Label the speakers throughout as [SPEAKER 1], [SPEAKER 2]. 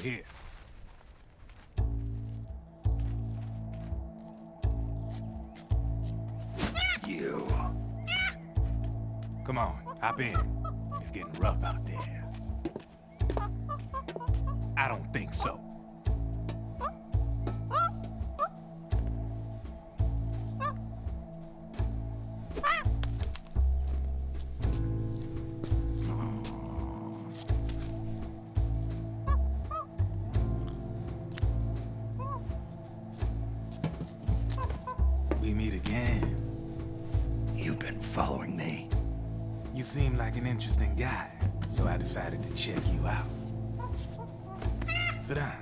[SPEAKER 1] here.
[SPEAKER 2] You.
[SPEAKER 1] Come on, hop in. It's getting rough out there. I don't think so. We meet again.
[SPEAKER 2] You've been following me.
[SPEAKER 1] You seem like an interesting guy, so I decided to check you out. Sit down.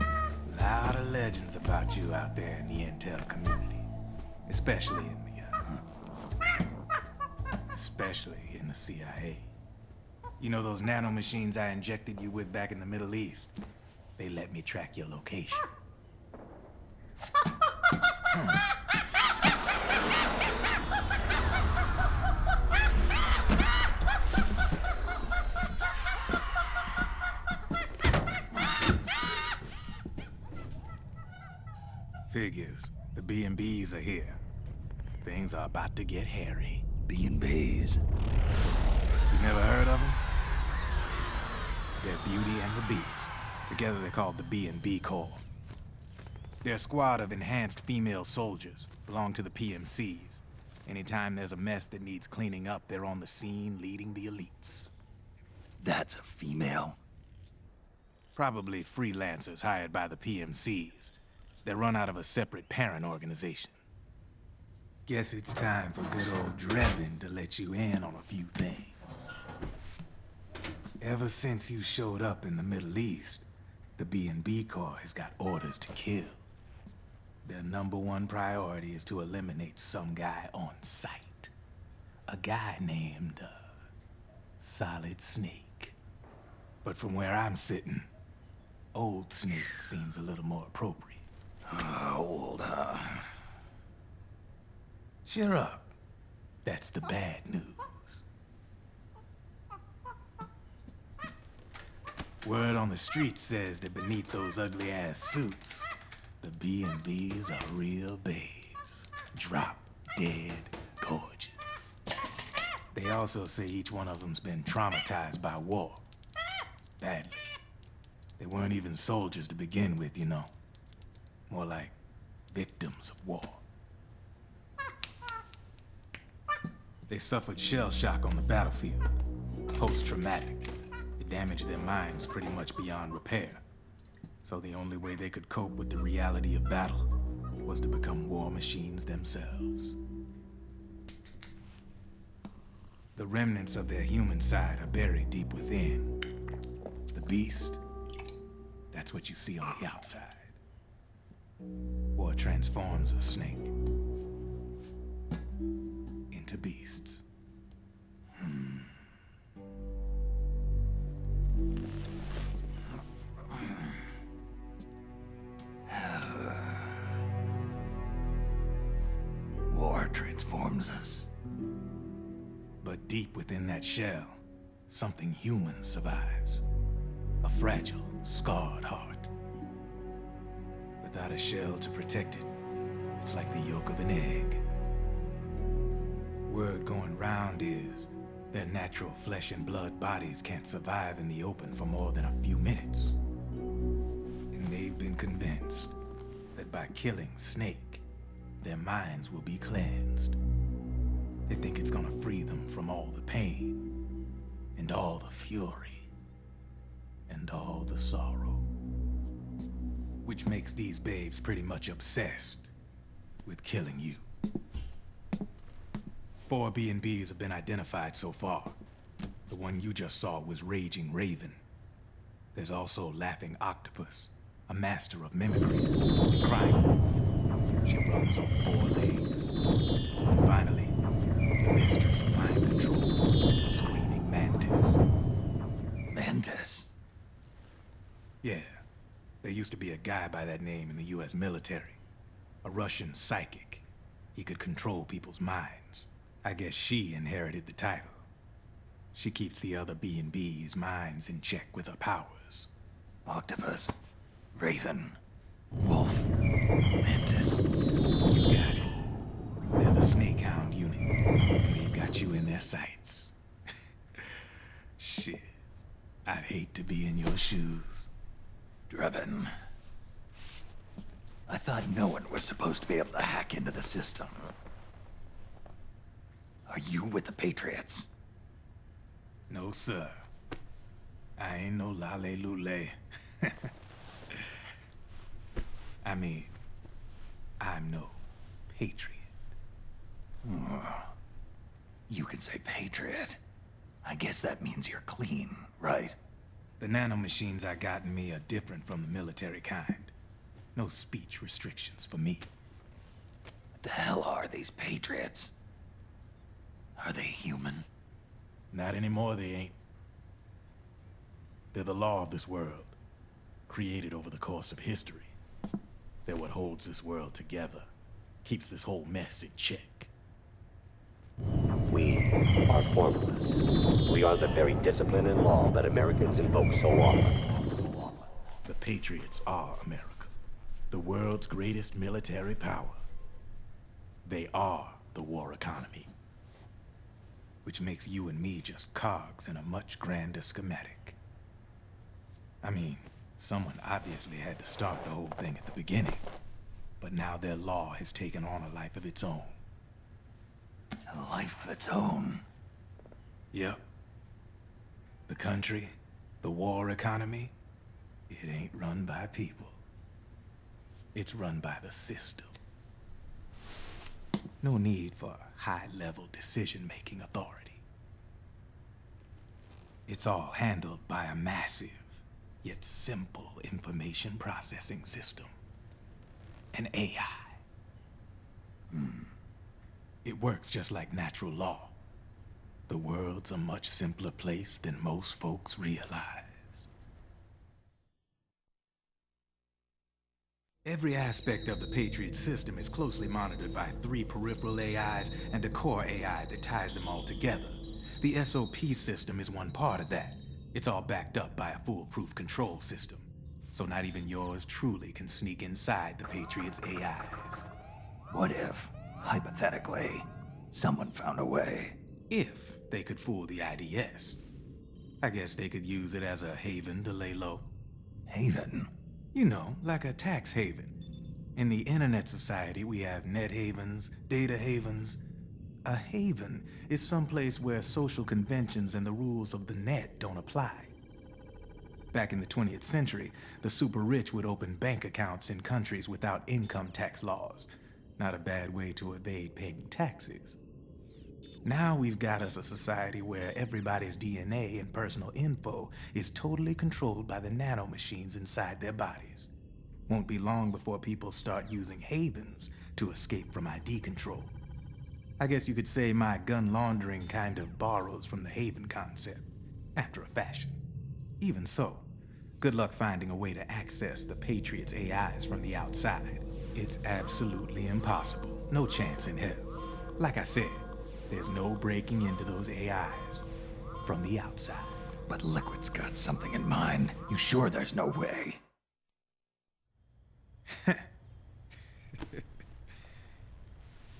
[SPEAKER 1] A lot of legends about you out there in the intel community, especially in the CIA. You know those nanomachines I injected you with back in the Middle East? They let me track your location. Figures. The B&Bs are here. Things are about to get hairy.
[SPEAKER 2] B&Bs.
[SPEAKER 1] You never heard of them? They're Beauty and the Beast. Together they're called the B&B Corps. They're a squad of enhanced female soldiers, belong to the PMCs. Anytime there's a mess that needs cleaning up, they're on the scene leading the elites.
[SPEAKER 2] That's a female?
[SPEAKER 1] Probably freelancers hired by the PMCs. They're run out of a separate parent organization. Guess it's time for good old Drebin to let you in on a few things. Ever since you showed up in the Middle East, the B&B Corps has got orders to kill. Their #1 priority is to eliminate some guy on sight. A guy named, Solid Snake. But from where I'm sitting, Old Snake seems a little more appropriate.
[SPEAKER 2] Old, huh?
[SPEAKER 1] Cheer up. That's the bad news. Word on the street says that beneath those ugly-ass suits, the B&Bs are real babes. Drop dead gorgeous. They also say each one of them's been traumatized by war. Badly. They weren't even soldiers to begin with, you know. More like victims of war. They suffered shell shock on the battlefield. Post-traumatic. It damaged their minds pretty much beyond repair. So the only way they could cope with the reality of battle was to become war machines themselves. The remnants of their human side are buried deep within. The beast, that's what you see on the outside. War transforms a snake into beasts.
[SPEAKER 2] War transforms us.
[SPEAKER 1] But deep within that shell, something human survives. A fragile, scarred heart. Without a shell to protect it, it's like the yolk of an egg. Word going round is their natural flesh and blood bodies can't survive in the open for more than a few minutes. And they've been convinced that by killing Snake, their minds will be cleansed. They think it's gonna free them from all the pain, and all the fury, and all the sorrow. Which makes these babes pretty much obsessed with killing you. 4 B&Bs have been identified so far. The one you just saw was Raging Raven. There's also Laughing Octopus, a master of mimicry, and Crying Wolf. She runs on 4 legs. And finally, the mistress of mind control, Screaming Mantis.
[SPEAKER 2] Mantis?
[SPEAKER 1] Yeah. There used to be a guy by that name in the US military. A Russian psychic. He could control people's minds. I guess she inherited the title. She keeps the other B&B's minds in check with her powers.
[SPEAKER 2] Octopus. Raven. Wolf. Mantis.
[SPEAKER 1] You got it. They're the Snakehound unit, and they've got you in their sights. Shit. I'd hate to be in your shoes.
[SPEAKER 2] Drebin. I thought no one was supposed to be able to hack into the system. Are you with the Patriots?
[SPEAKER 1] No, sir. I ain't no lale-lule. I mean, I'm no patriot.
[SPEAKER 2] You can say Patriot. I guess that means you're clean, right?
[SPEAKER 1] The nanomachines I got in me are different from the military kind. No speech restrictions for me.
[SPEAKER 2] What the hell are these Patriots? Are they human?
[SPEAKER 1] Not anymore, they ain't. They're the law of this world, created over the course of history. They're what holds this world together, keeps this whole mess in check.
[SPEAKER 3] We are formless. We are the very discipline and law that Americans invoke so often.
[SPEAKER 1] The Patriots are America, the world's greatest military power. They are the war economy, which makes you and me just cogs in a much grander schematic. I mean, someone obviously had to start the whole thing at the beginning, but now their law has taken on a life of its own.
[SPEAKER 2] A life of its own.
[SPEAKER 1] Yep. The country, the war economy, it ain't run by people. It's run by the system. No need for high-level decision-making authority. It's all handled by a massive, yet simple information processing system. An AI. It works just like natural law. The world's a much simpler place than most folks realize. Every aspect of the Patriot system is closely monitored by 3 peripheral AIs and a core AI that ties them all together. The SOP system is one part of that. It's all backed up by a foolproof control system. So not even yours truly can sneak inside the Patriots' AIs.
[SPEAKER 2] What if, hypothetically, someone found a way?
[SPEAKER 1] If they could fool the IDS. I guess they could use it as a haven to lay low.
[SPEAKER 2] Haven?
[SPEAKER 1] You know, like a tax haven. In the internet society, we have net havens, data havens. A haven is someplace where social conventions and the rules of the net don't apply. Back in the 20th century, the super rich would open bank accounts in countries without income tax laws. Not a bad way to evade paying taxes. Now we've got us a society where everybody's DNA and personal info is totally controlled by the nanomachines inside their bodies. Won't be long before people start using havens to escape from ID control. I guess you could say my gun laundering kind of borrows from the haven concept, after a fashion. Even so, good luck finding a way to access the Patriots' AIs from the outside. It's absolutely impossible. No chance in hell. Like I said, there's no breaking into those AIs from the outside.
[SPEAKER 2] But Liquid's got something in mind. You sure there's no way?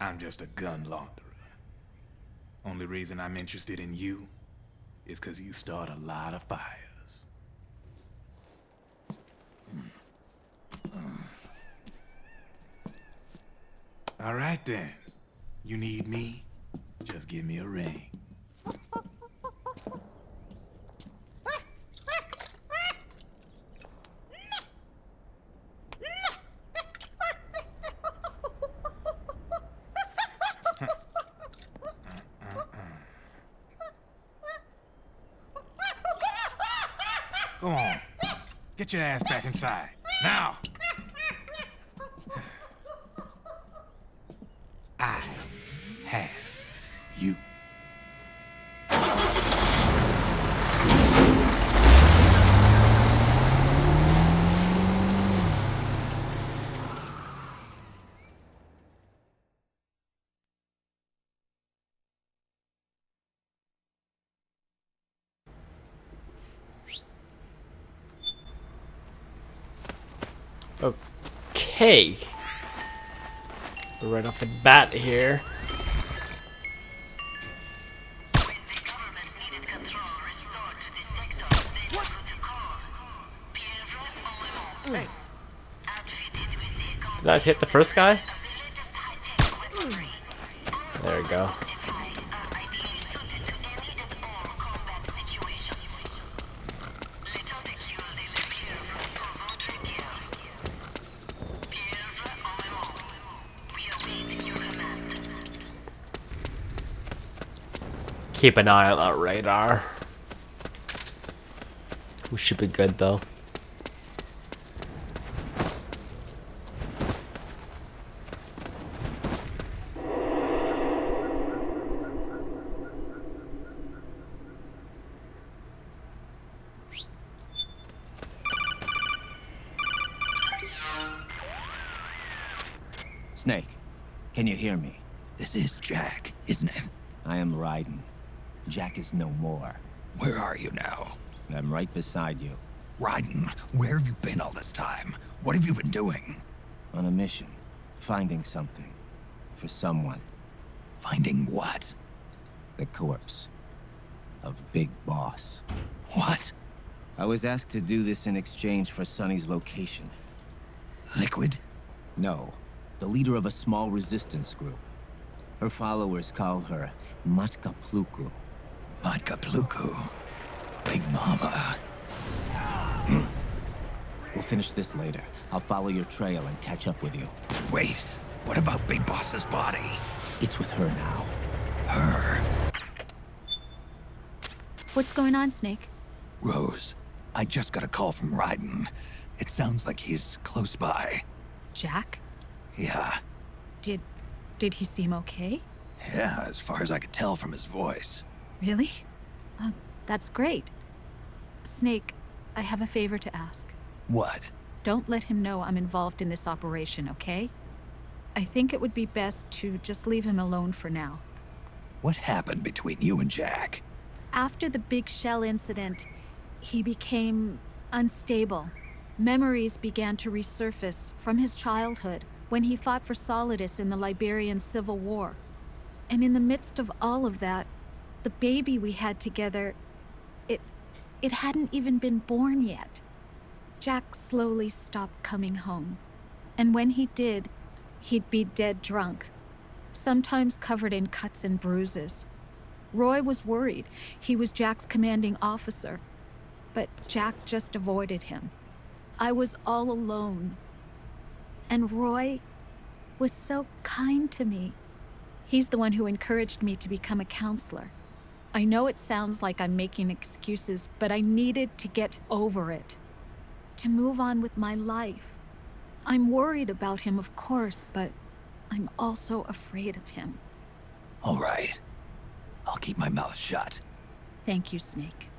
[SPEAKER 1] I'm just a gun launderer. Only reason I'm interested in you is because you start a lot of fires. All right then. You need me? Just give me a ring. Go on. Get your ass back inside. Now! I have you.
[SPEAKER 4] Okay. Right off the bat here. Did that hit the first guy? There we go. Keep an eye on that radar. We should be good though.
[SPEAKER 5] Snake, can you hear me?
[SPEAKER 2] This is Jack, isn't it?
[SPEAKER 5] I am Raiden. Jack is no more.
[SPEAKER 2] Where are you now?
[SPEAKER 5] I'm right beside you.
[SPEAKER 2] Raiden, where have you been all this time? What have you been doing?
[SPEAKER 5] On a mission. Finding something. For someone.
[SPEAKER 2] Finding what?
[SPEAKER 5] The corpse. Of Big Boss.
[SPEAKER 2] What?
[SPEAKER 5] I was asked to do this in exchange for Sonny's location.
[SPEAKER 2] Liquid?
[SPEAKER 5] No. The leader of a small resistance group. Her followers call her Matka Pluku.
[SPEAKER 2] Matka Pluku. Big Mama.
[SPEAKER 5] We'll finish this later. I'll follow your trail and catch up with you.
[SPEAKER 2] Wait, what about Big Boss's body?
[SPEAKER 5] It's with her now.
[SPEAKER 2] Her?
[SPEAKER 6] What's going on, Snake?
[SPEAKER 2] Rose, I just got a call from Raiden. It sounds like he's close by.
[SPEAKER 6] Jack?
[SPEAKER 2] Yeah.
[SPEAKER 6] Did he seem okay?
[SPEAKER 2] Yeah, as far as I could tell from his voice.
[SPEAKER 6] Really? That's great. Snake, I have a favor to ask.
[SPEAKER 2] What?
[SPEAKER 6] Don't let him know I'm involved in this operation, okay? I think it would be best to just leave him alone for now.
[SPEAKER 2] What happened between you and Jack?
[SPEAKER 6] After the big shell incident, he became unstable. Memories began to resurface from his childhood when he fought for Solidus in the Liberian Civil War. And in the midst of all of that, the baby we had together, it hadn't even been born yet. Jack slowly stopped coming home. And when he did, he'd be dead drunk, sometimes covered in cuts and bruises. Roy was worried. He was Jack's commanding officer. But Jack just avoided him. I was all alone. And Roy was so kind to me. He's the one who encouraged me to become a counselor. I know it sounds like I'm making excuses, but I needed to get over it. To move on with my life. I'm worried about him, of course, but I'm also afraid of him.
[SPEAKER 2] All right. I'll keep my mouth shut.
[SPEAKER 6] Thank you, Snake.